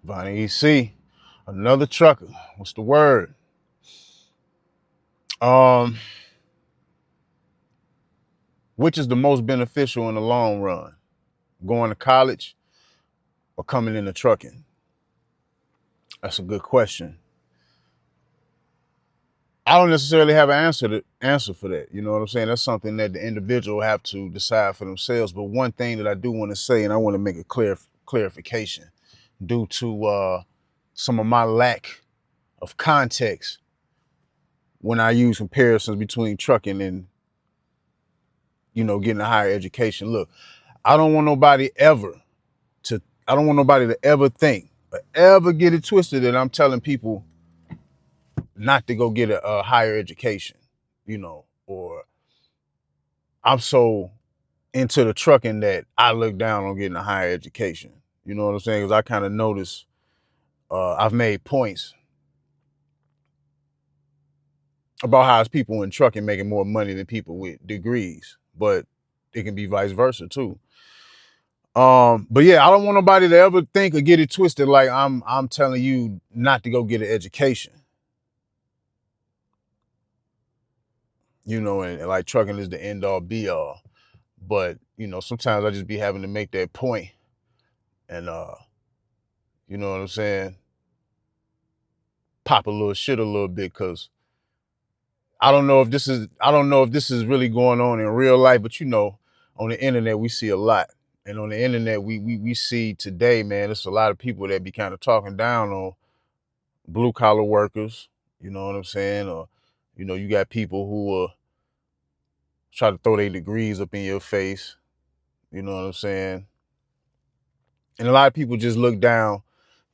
Vonnie EC, another trucker. What's the word? Um, which is the most beneficial in the long run? Going to college or coming into trucking? That's a good question. I don't necessarily have an answer for that. You know what I'm saying? That's something that the individual have to decide for themselves. But one thing that I do want to say, and I want to make a clarification, due to some of my lack of context when I use comparisons between trucking and getting a higher education. Look, I don't want nobody ever I don't want nobody to ever think or ever get it twisted that I'm telling people not to go get a higher education, or I'm so into the trucking that I look down on getting a higher education. You know what I'm saying? Because I kind of notice I've made points about how it's people in trucking making more money than people with degrees, but it can be vice versa too. But yeah, I don't want nobody to ever think or get it twisted like I'm telling you not to go get an education. And like trucking is the end all be all. But, sometimes I just be having to make that point and you know what I'm saying, pop a little shit a little bit because I don't know if this is really going on in real life, but on the internet we see a lot. And on the internet we see today, man, there's a lot of people that be kind of talking down on blue collar workers, you know what I'm saying? Or, you got people who try to throw their degrees up in your face, you know what I'm saying? And a lot of people just look down.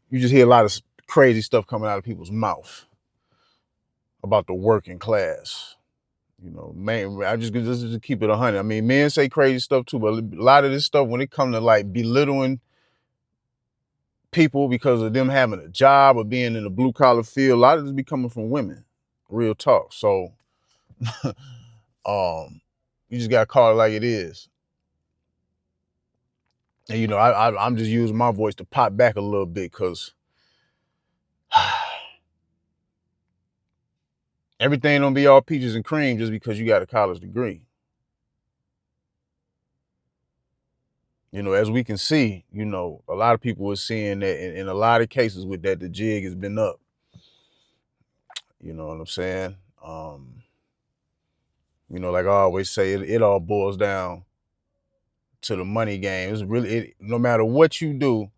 You just hear a lot of crazy stuff coming out of people's mouth about the working class. Man, I just keep it 100. I mean, men say crazy stuff too, but a lot of this stuff when it comes to like belittling people because of them having a job or being in the blue collar field, a lot of this be coming from women. Real talk. So, you just gotta call it like it is. And I'm just using my voice to pop back a little bit because everything don't be all peaches and cream just because you got a college degree. As we can see, a lot of people are seeing that in a lot of cases with that, the jig has been up. You know what I'm saying? Like I always say, it all boils down to the money game. It's really, no matter what you do,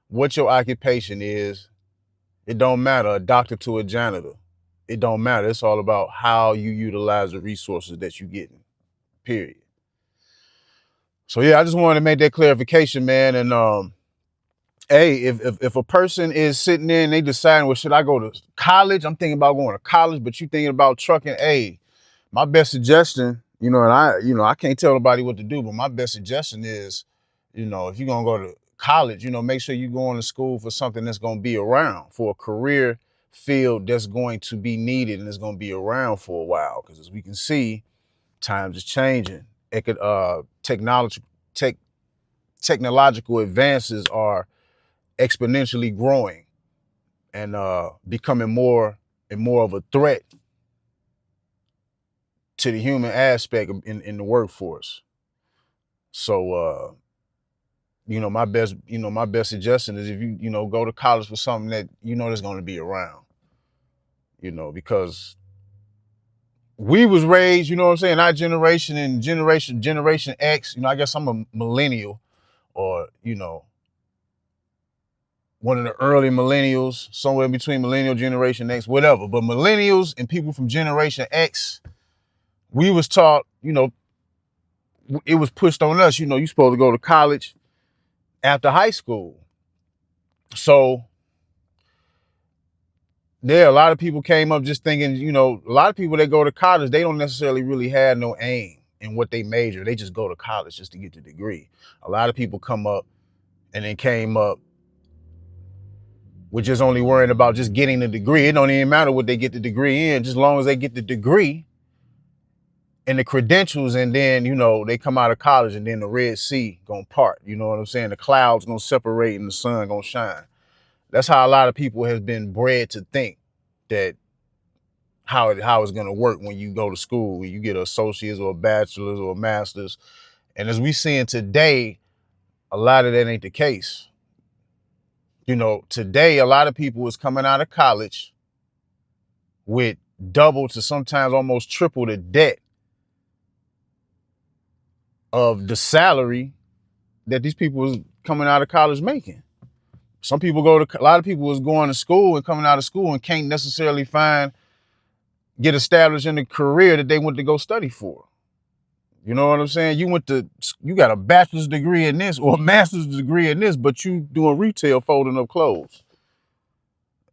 what your occupation is, it don't matter, a doctor to a janitor. It don't matter. It's all about how you utilize the resources that you're getting, period. So yeah, I just wanted to make that clarification, man. And hey, if a person is sitting there and they deciding, well, should I go to college? I'm thinking about going to college, but you thinking about trucking. Hey, my best suggestion, and I can't tell nobody what to do, but my best suggestion is, if you're gonna go to college, make sure you're going to school for something that's gonna be around, for a career field that's going to be needed and is gonna be around for a while. Because as we can see, times is changing. Technology, technological advances are exponentially growing and becoming more and more of a threat to the human aspect in the workforce. So my best suggestion is if you go to college for something that that's going to be around, because we was raised, what I'm saying, our generation and generation X, I guess I'm a millennial or one of the early millennials, somewhere in between millennial, generation X, whatever. But millennials and people from generation X, we was taught, it was pushed on us, you're supposed to go to college after high school. So a lot of people came up just thinking, a lot of people that go to college, they don't necessarily really have no aim in what they major. They just go to college just to get the degree. A lot of people come up and then came up with just only worrying about just getting the degree. It don't even matter what they get the degree in, just as long as they get the degree and the credentials, and then they come out of college and then the Red Sea gonna part. You know what I'm saying? The clouds gonna separate and the sun gonna shine. That's how a lot of people has been bred to think that how it's gonna work when you go to school, when you get an associate's or a bachelor's or a master's. And as we seeing today, a lot of that ain't the case. You know, today a lot of people is coming out of college with double to sometimes almost triple the debt of the salary that these people was coming out of college making. Some people a lot of people was going to school and coming out of school and can't necessarily get established in the career that they went to go study for. You know what I'm saying? You got a bachelor's degree in this or a master's degree in this, but you doing retail folding up clothes.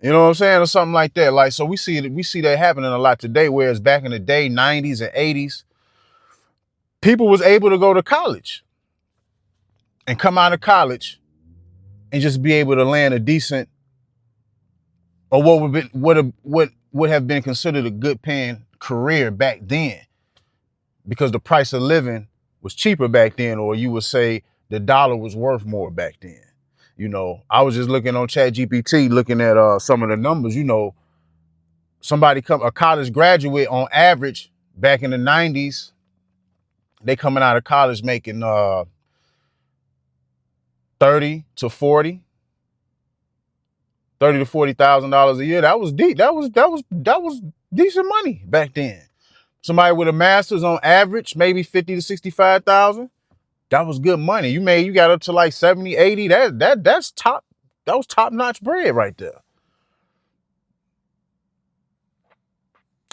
You know what I'm saying? Or something like that. Like, so we see that happening a lot today, whereas back in the day, 90s and 80s, people was able to go to college and come out of college and just be able to land a decent, or what would have been considered a good paying career back then, because the price of living was cheaper back then, or you would say the dollar was worth more back then. You know, I was just looking on ChatGPT, looking at some of the numbers. You know, a college graduate on average back in the 90s, they coming out of college making 30 to 40 $40,000 a year. That was deep. That was decent money back then. Somebody with a master's on average, maybe 50 to 65,000. That was good money. You got up to like 70, 80. That's top. That was top-notch bread right there.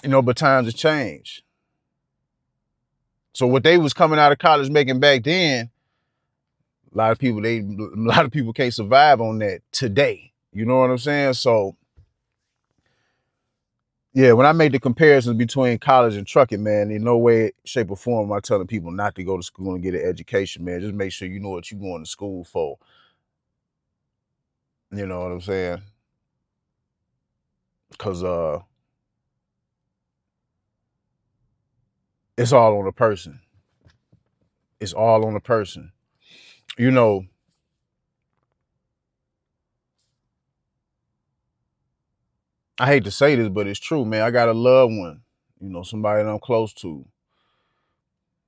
You know, but times have changed. So what they was coming out of college making back then, a lot of people can't survive on that today. You know what I'm saying? So yeah, when I make the comparisons between college and trucking, man, in no way, shape, or form am I telling people not to go to school and get an education, man. Just make sure you know what you're going to school for. You know what I'm saying? Because it's all on the person. It's all on the person. You know, I hate to say this, but it's true, man. I got a loved one, you know, somebody that I'm close to.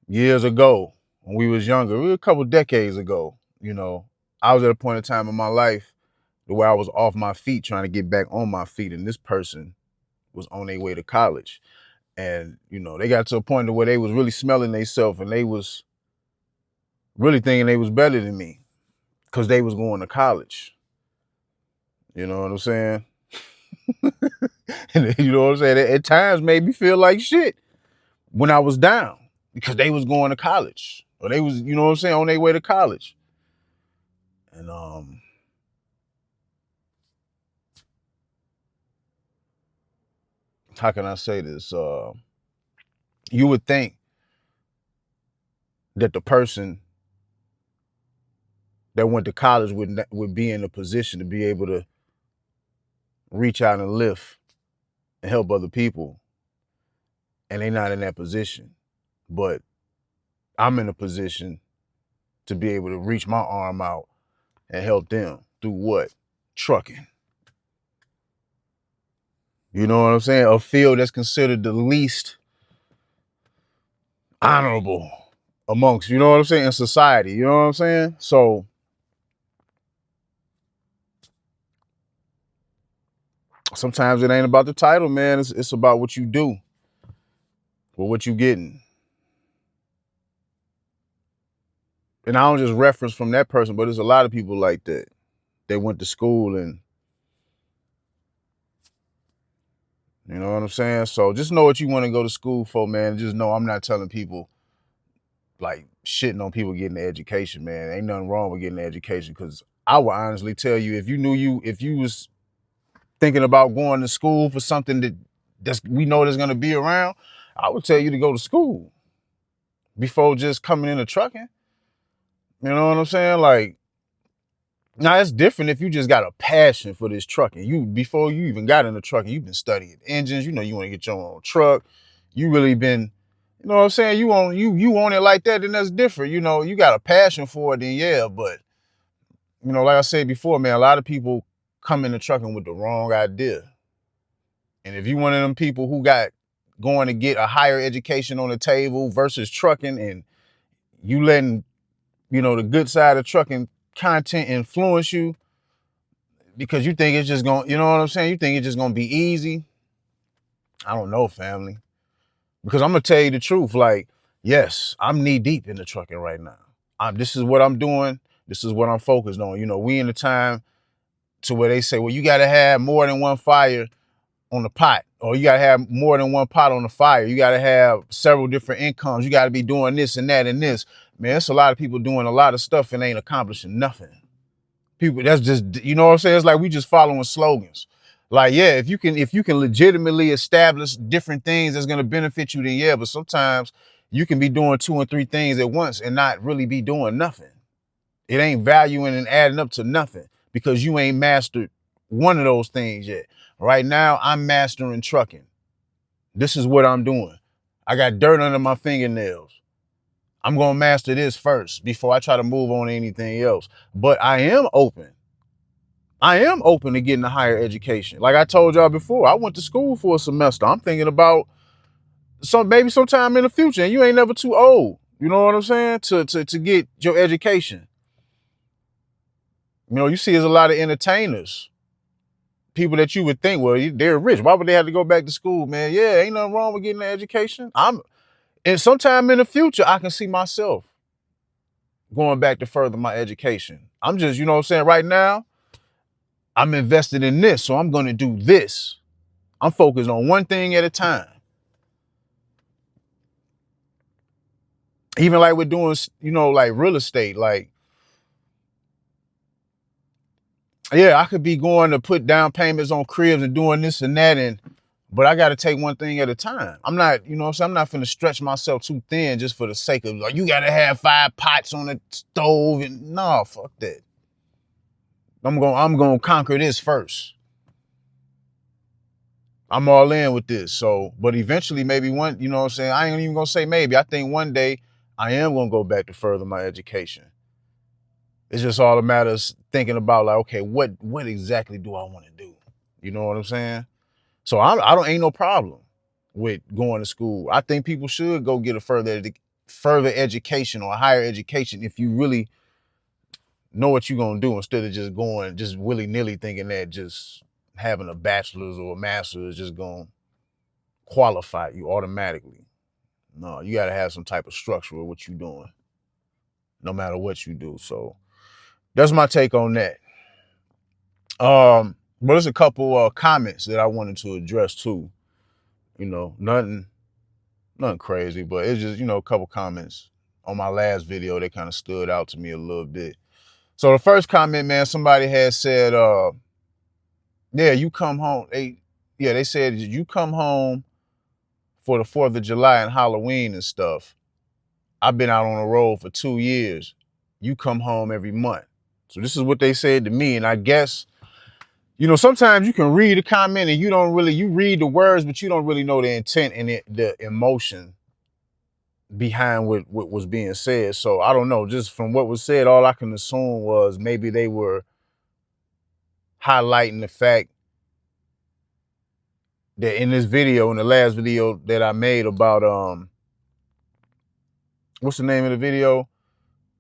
Years ago, when we was younger, a couple decades ago, you know, I was at a point in time in my life where I was off my feet trying to get back on my feet, and this person was on their way to college. And, you know, they got to a point where they was really smelling themselves, and they was really thinking they was better than me because they was going to college. You know what I'm saying? And you know what I'm saying? At times made me feel like shit when I was down because they was going to college, or they was, you know what I'm saying, on their way to college. And how can I say this? You would think that the person that went to college would be in a position to be able to reach out and lift and help other people, and they're not in that position. But I'm in a position to be able to reach my arm out and help them through what? Trucking. You know what I'm saying? A field that's considered the least honorable amongst, you know what I'm saying, in society. You know what I'm saying? So sometimes it ain't about the title, man. It's about what you do or what you getting. And I don't just reference from that person, but there's a lot of people like that. They went to school and, you know what I'm saying? So just know what you want to go to school for, man. Just know I'm not telling people, like, shitting on people getting the education, man. Ain't nothing wrong with getting the education, because I would honestly tell you, if you was thinking about going to school for something that's we know that's gonna be around, I would tell you to go to school before just coming into trucking. You know what I'm saying? Like, now it's different if you just got a passion for this trucking. Before you even got into trucking, you've been studying engines. You know you want to get your own truck. You really been, you know what I'm saying? You want it like that, then that's different. You know, you got a passion for it, then yeah. But, you know, like I said before, man, a lot of people come into trucking with the wrong idea. And if you one of them people who got going to get a higher education on the table versus trucking, and you letting, the good side of trucking content influence you because you think it's just going, you know what I'm saying? You think it's just going to be easy. I don't know, family. Because I'm going to tell you the truth. Like, yes, I'm knee deep in the trucking right now. This is what I'm doing. This is what I'm focused on. We in the time to where they say, well, you got to have more than one fire on the pot, or you got to have more than one pot on the fire. You got to have several different incomes. You got to be doing this and that and this. Man, it's a lot of people doing a lot of stuff and ain't accomplishing nothing. People, that's just, you know what I'm saying? It's like we just following slogans. Like, yeah, if you can legitimately establish different things that's going to benefit you, then yeah, but sometimes you can be doing 2 and 3 things at once and not really be doing nothing. It ain't valuing and adding up to nothing because you ain't mastered one of those things yet. Right now, I'm mastering trucking. This is what I'm doing. I got dirt under my fingernails. I'm going to master this first before I try to move on to anything else. But I am open. To getting a higher education. Like I told y'all before, I went to school for a semester. I'm thinking about maybe sometime in the future, and you ain't never too old. You know what I'm saying? To get your education. You see there's a lot of entertainers. People that you would think, well, they're rich. Why would they have to go back to school, man? Yeah, ain't nothing wrong with getting an education. And sometime in the future, I can see myself going back to further my education. I'm just, you know what I'm saying? Right now, I'm invested in this, so I'm going to do this. I'm focused on one thing at a time. Even like we're doing, like real estate, like, yeah, I could be going to put down payments on cribs and doing this and that, but I got to take one thing at a time. I'm not, you know what I'm saying? I'm not finna stretch myself too thin just for the sake of, like, you got to have 5 pots on the stove, and no, fuck that. I'm going to conquer this first. I'm all in with this. So, but eventually maybe one, you know what I'm saying? I ain't even going to say maybe. I think one day I am going to go back to further my education. It's just all a matter of thinking about, like, okay, what exactly do I want to do? You know what I'm saying? So ain't no problem with going to school. I think people should go get a further education or a higher education if you really know what you're going to do, instead of just going just willy-nilly thinking that just having a bachelor's or a master's is just going to qualify you automatically. No, you got to have some type of structure with what you're doing, no matter what you do. So that's my take on that. But there's a couple comments that I wanted to address too. Nothing crazy, but it's just, a couple comments on my last video that kind of stood out to me a little bit. So the first comment, man, somebody had said, yeah, you come home. They said you come home for the 4th of July and Halloween and stuff. I've been out on the road for 2 years. You come home every month. So this is what they said to me. And I guess, sometimes you can read a comment and you read the words, but you don't really know the intent and the emotion behind what was being said. So I don't know, just from what was said, all I can assume was maybe they were highlighting the fact that in this video, in the last video that I made about, what's the name of the video?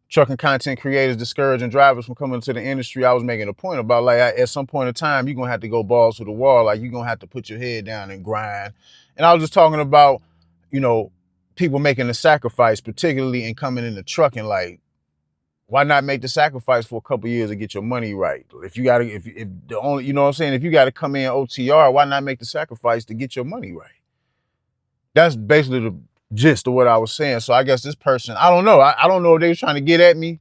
Trucking content creators discouraging drivers from coming to the industry. I was making a point about, like, at some point in time, you're going to have to go balls to the wall. Like, you're going to have to put your head down and grind. And I was just talking about, people making the sacrifice, particularly in coming into trucking. Like, why not make the sacrifice for a couple years to get your money right? If you got to, if the only, you know what I'm saying? If you got to come in OTR, why not make the sacrifice to get your money right? That's basically the gist of what I was saying. So I guess this person, I don't know. I don't know if they were trying to get at me,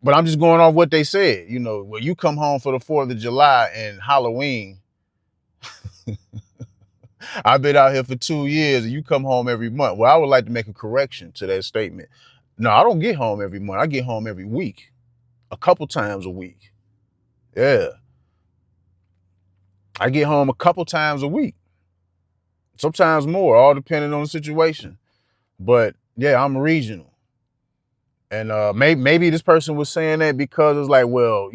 but I'm just going off what they said. Well, you come home for the 4th of July and Halloween. I've been out here for 2 years and you come home every month. Well, I would like to make a correction to that statement. No, I don't get home every month. I get home every week, a couple times a week. Yeah. I get home a couple times a week, sometimes more, all depending on the situation. But yeah, I'm regional. And maybe this person was saying that because it's like, well,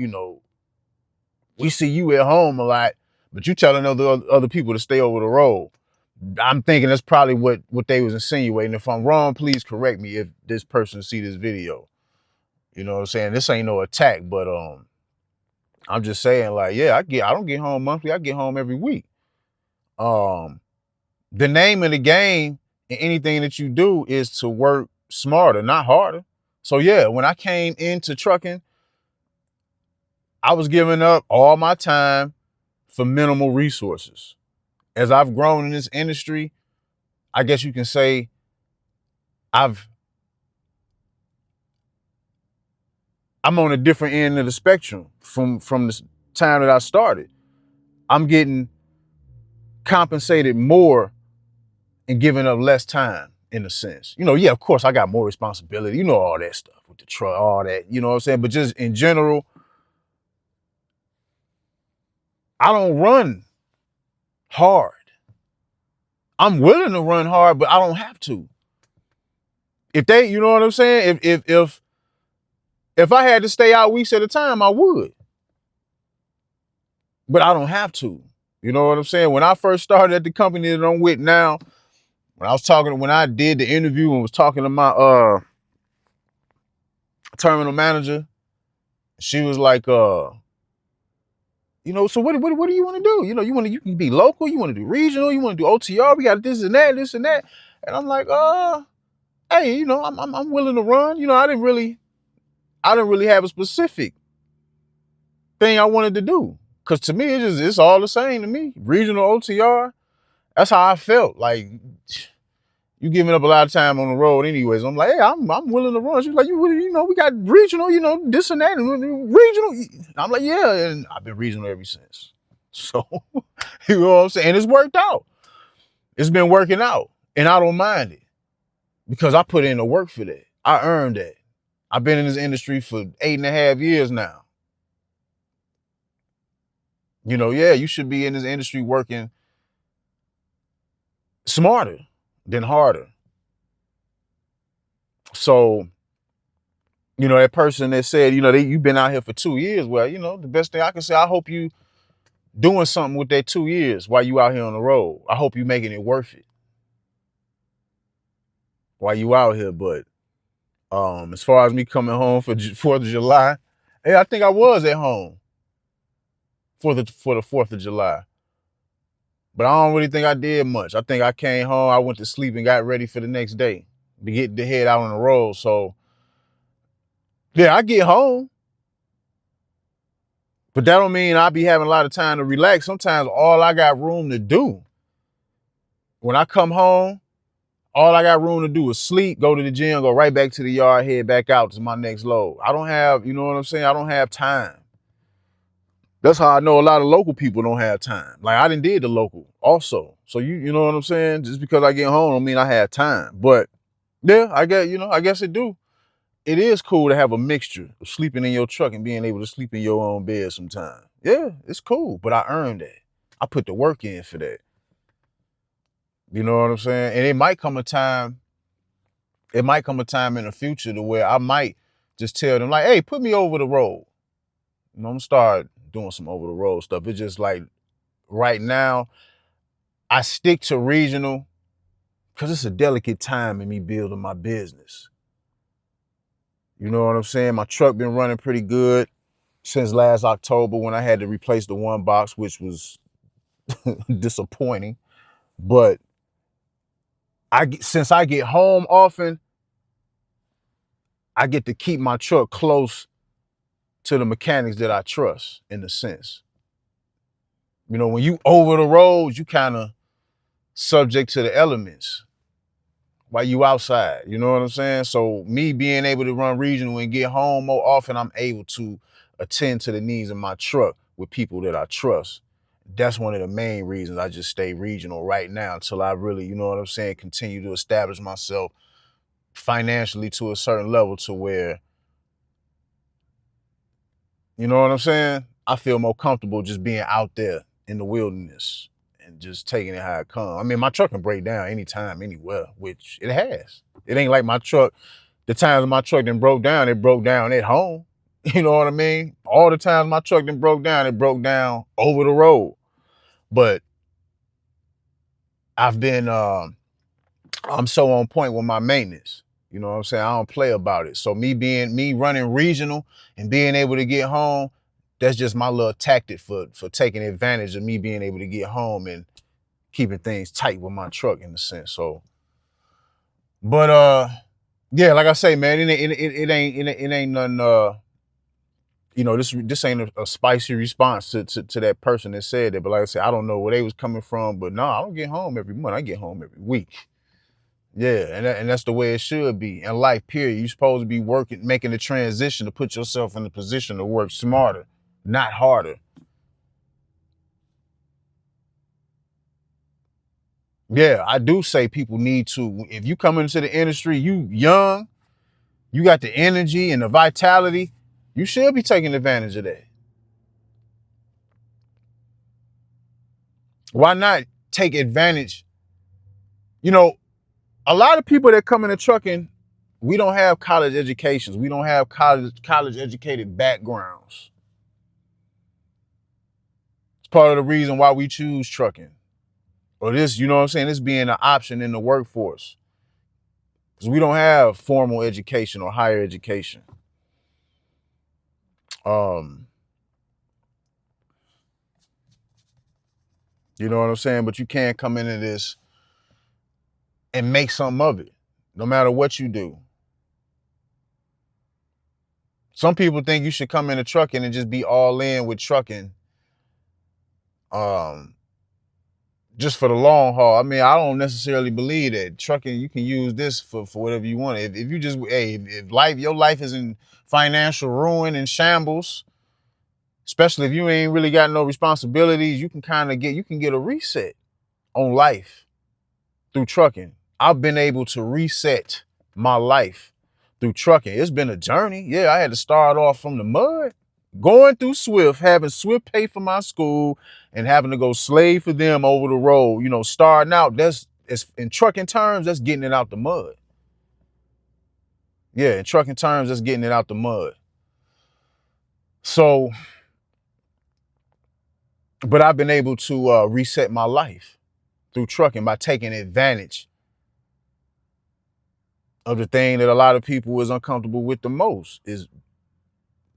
We see you at home a lot, but you telling other people to stay over the road. I'm thinking that's probably what they was insinuating. If I'm wrong, please correct me if this person see this video. You know what I'm saying? This ain't no attack, but I'm just saying, like, yeah, I don't get home monthly, I get home every week. The name of the game in anything that you do is to work smarter, not harder. So yeah, when I came into trucking, I was giving up all my time for minimal resources. As I've grown in this industry, I guess you can say I'm on a different end of the spectrum from the time that I started. I'm getting compensated more and giving up less time in a sense. You know, yeah, of course I got more responsibility. You know, all that stuff with the truck, all that, you know what I'm saying? But just in general, I don't run hard. I'm willing to run hard, but I don't have to. If they, you know what I'm saying? If I had to stay out weeks at a time, I would. But I don't have to. You know what I'm saying? When I first started at the company that I'm with now, when I did the interview and was talking to my terminal manager, she was like, you know, so what do you want to do? You know, you can be local, you want to do regional, you want to do OTR, we got this and that. And I'm like, hey, you know, I'm willing to run. You know, I didn't really have a specific thing I wanted to do. Cause to me, it's all the same to me. Regional OTR, that's how I felt. Like, you giving up a lot of time on the road anyways. I'm like, hey, I'm willing to run. She's like, you know, we got regional, you know, this and that, and regional. I'm like, yeah, and I've been regional ever since. So, you know what I'm saying? And it's worked out. It's been working out. And I don't mind it. Because I put in the work for that. I earned that. I've been in this industry for 8.5 years now. You know, yeah, you should be in this industry working smarter than harder. So, you know, that person that said, you know, you've been out here for 2 years. Well, you know, the best thing I can say, I hope you doing something with that 2 years while you out here on the road. I hope you making it worth it while you out here. But as far as me coming home for 4th of July, hey, I think I was at home for the 4th of July. But I don't really think I did much. I think I came home, I went to sleep and got ready for the next day to get the head out on the road. So yeah, I get home. But that don't mean I'll be having a lot of time to relax. Sometimes all I got room to do. When I come home, all I got room to do is sleep, go to the gym, go right back to the yard, head back out to my next load. I don't have, you know what I'm saying? I don't have time. That's how I know a lot of local people don't have time. Like I done did the local also. So you know what I'm saying? Just because I get home don't mean I have time. But yeah, I guess it do. It is cool to have a mixture of sleeping in your truck and being able to sleep in your own bed sometimes. Yeah, it's cool, but I earned that. I put the work in for that. You know what I'm saying? And it might come a time in the future to where I might just tell them like, hey, put me over the road. You know, I'm gonna start doing some over the road stuff. It's just like right now, I stick to regional because it's a delicate time in me building my business. You know what I'm saying? My truck been running pretty good since last October when I had to replace the one box, which was disappointing. But since I get home often, I get to keep my truck close to the mechanics that I trust in a sense. You know, when you over the road, you kind of subject to the elements while you outside. You know what I'm saying? So me being able to run regional and get home more often, I'm able to attend to the needs of my truck with people that I trust. That's one of the main reasons I just stay regional right now until I really, you know what I'm saying, continue to establish myself financially to a certain level to where, you know what I'm saying? I feel more comfortable just being out there in the wilderness and just taking it how it comes. I mean, my truck can break down anytime, anywhere, which it has. It ain't like my truck, the times my truck done broke down, it broke down at home. You know what I mean? All the times my truck done broke down, it broke down over the road. But I've been I'm so on point with my maintenance. You know what I'm saying? I don't play about it. So me running regional and being able to get home, that's just my little tactic for taking advantage of me being able to get home and keeping things tight with my truck in a sense. So, but yeah, like I say, man, it ain't nothing. This ain't a spicy response to that person that said that. But like I said, I don't know where they was coming from. But no, I don't get home every month. I get home every week. Yeah, and that's the way it should be in life. Period. You're supposed to be working, making the transition to put yourself in the position to work smarter, not harder. Yeah, I do say people need to. If you come into the industry, you young, you got the energy and the vitality, you should be taking advantage of that. Why not take advantage? You know, a lot of people that come into trucking, we don't have college educations. We don't have college educated backgrounds. It's part of the reason why we choose trucking. Or this, you know what I'm saying? This being an option in the workforce. Because we don't have formal education or higher education. Um, you know what I'm saying? But you can't come into this and make something of it, no matter what you do. Some people think you should come into trucking and just be all in with trucking, um, just for the long haul. I mean, I don't necessarily believe that trucking. You can use this for whatever you want. If you just, hey, if your life is in financial ruin and shambles, especially if you ain't really got no responsibilities, you can get a reset on life through trucking. I've been able to reset my life through trucking. It's been a journey. Yeah, I had to start off from the mud, going through Swift, having Swift pay for my school and having to go slave for them over the road. You know, starting out, that's in trucking terms, that's getting it out the mud. Yeah, in trucking terms, that's getting it out the mud. So, but I've been able to reset my life through trucking by taking advantage of the thing that a lot of people is uncomfortable with the most, is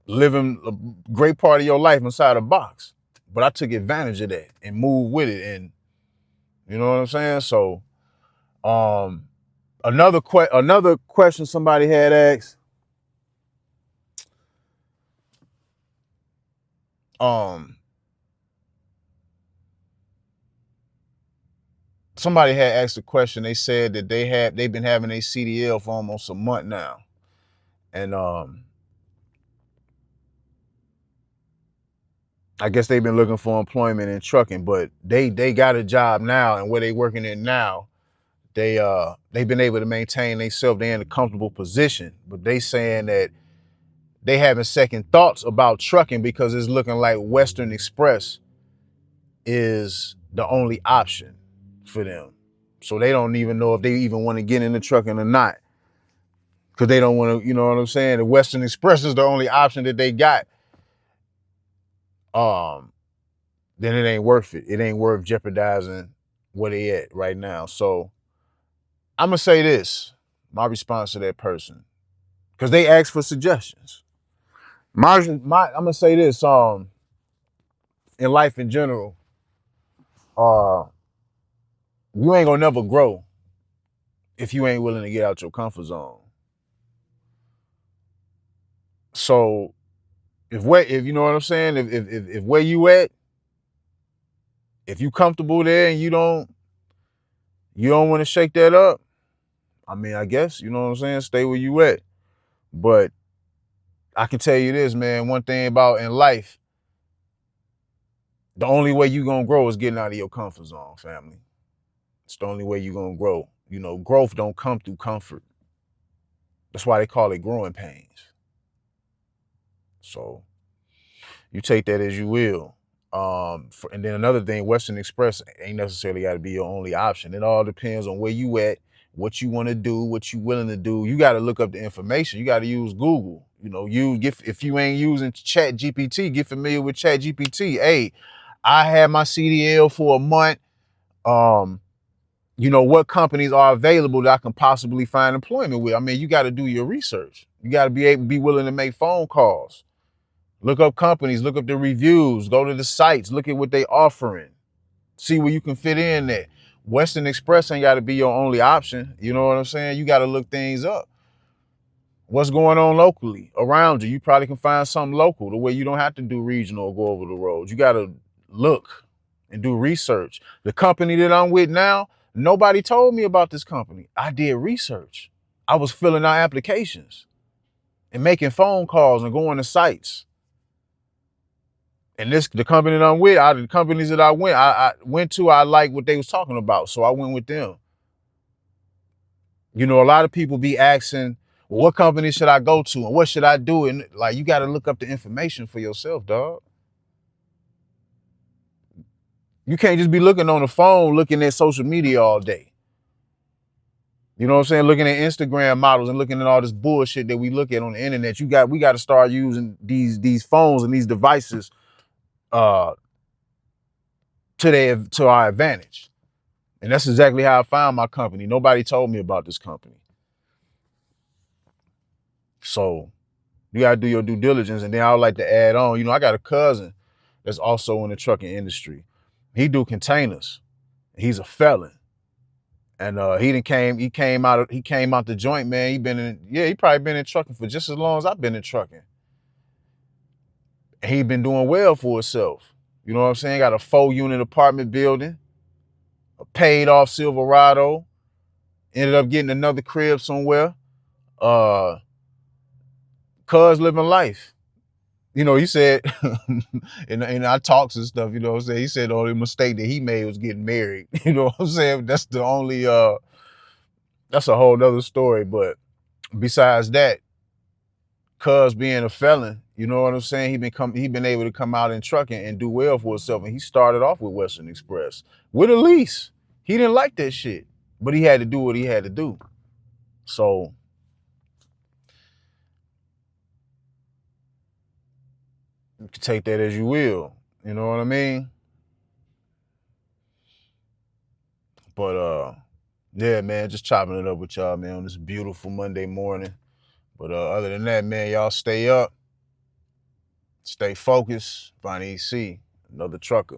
living a great part of your life inside a box. But I took advantage of that and moved with it. And you know what I'm saying? So another question somebody had asked, somebody had asked a question. They said that they've been having a CDL for almost a month now. And I guess they've been looking for employment in trucking, but they got a job now, and where they working in now, they've been able to maintain themselves. They're in a comfortable position, but they saying that they having second thoughts about trucking because it's looking like Western Express is the only option for them. So they don't even know if they even want to get into trucking or not, because they don't want to, you know what I'm saying? The Western Express is the only option that they got. Then it ain't worth it. It ain't worth jeopardizing where they at right now. So I'm gonna say this, my response to that person, because they asked for suggestions. I'm gonna say this, in life in general, uh, you ain't gonna never grow if you ain't willing to get out your comfort zone. So if you know what I'm saying, if where you at, if you comfortable there and you don't want to shake that up, I mean, I guess, you know what I'm saying, stay where you at. But I can tell you this, man, one thing about in life, the only way you gonna grow is getting out of your comfort zone, family. It's the only way you gonna grow. You know, growth don't come through comfort. That's why they call it growing pains. So you take that as you will. And then another thing, Western Express ain't necessarily got to be your only option. It all depends on where you at, what you want to do, what you willing to do. You got to look up the information. You got to use Google. You know, if you ain't using Chat GPT, get familiar with Chat GPT. Hey, I had my CDL for a month. You know, what companies are available that I can possibly find employment with. I mean, you got to do your research. You got to be willing to make phone calls. Look up companies, look up the reviews, go to the sites, look at what they offering. See where you can fit in there. Western Express ain't got to be your only option. You know what I'm saying? You got to look things up. What's going on locally around you? You probably can find something local the way you don't have to do regional or go over the road. You got to look and do research. The company that I'm with now, nobody told me about this company. I did research. I was filling out applications and making phone calls and going to sites. And the company that I'm with, out of the companies that I went to, I like what they was talking about. So I went with them. You know, a lot of people be asking, well, what company should I go to and what should I do? And like, you got to look up the information for yourself, dog. You can't just be looking on the phone, looking at social media all day. You know what I'm saying? Looking at Instagram models and looking at all this bullshit that we look at on the internet. We got to start using these phones and these devices to our advantage. And that's exactly how I found my company. Nobody told me about this company. So you got to do your due diligence. And then I would like to add on, you know, I got a cousin that's also in the trucking industry. He do containers. He's a felon. And he came out the joint, man. He probably been in trucking for just as long as I've been in trucking. And he been doing well for himself. You know what I'm saying? Got a 4-unit apartment building, a paid off Silverado, ended up getting another crib somewhere. Cuz living life. You know, he said, in our talks and stuff, you know what I'm saying? He said the only mistake that he made was getting married. You know what I'm saying? That's the only, that's a whole nother story. But besides that, cuz being a felon, you know what I'm saying? He been able to come out in trucking and do well for himself. And he started off with Western Express with a lease. He didn't like that shit, but he had to do what he had to do. So you can take that as you will. You know what I mean? But yeah, man, just chopping it up with y'all, man, on this beautiful Monday morning. But other than that, man, y'all stay up, stay focused. Bonnie EC, another trucker.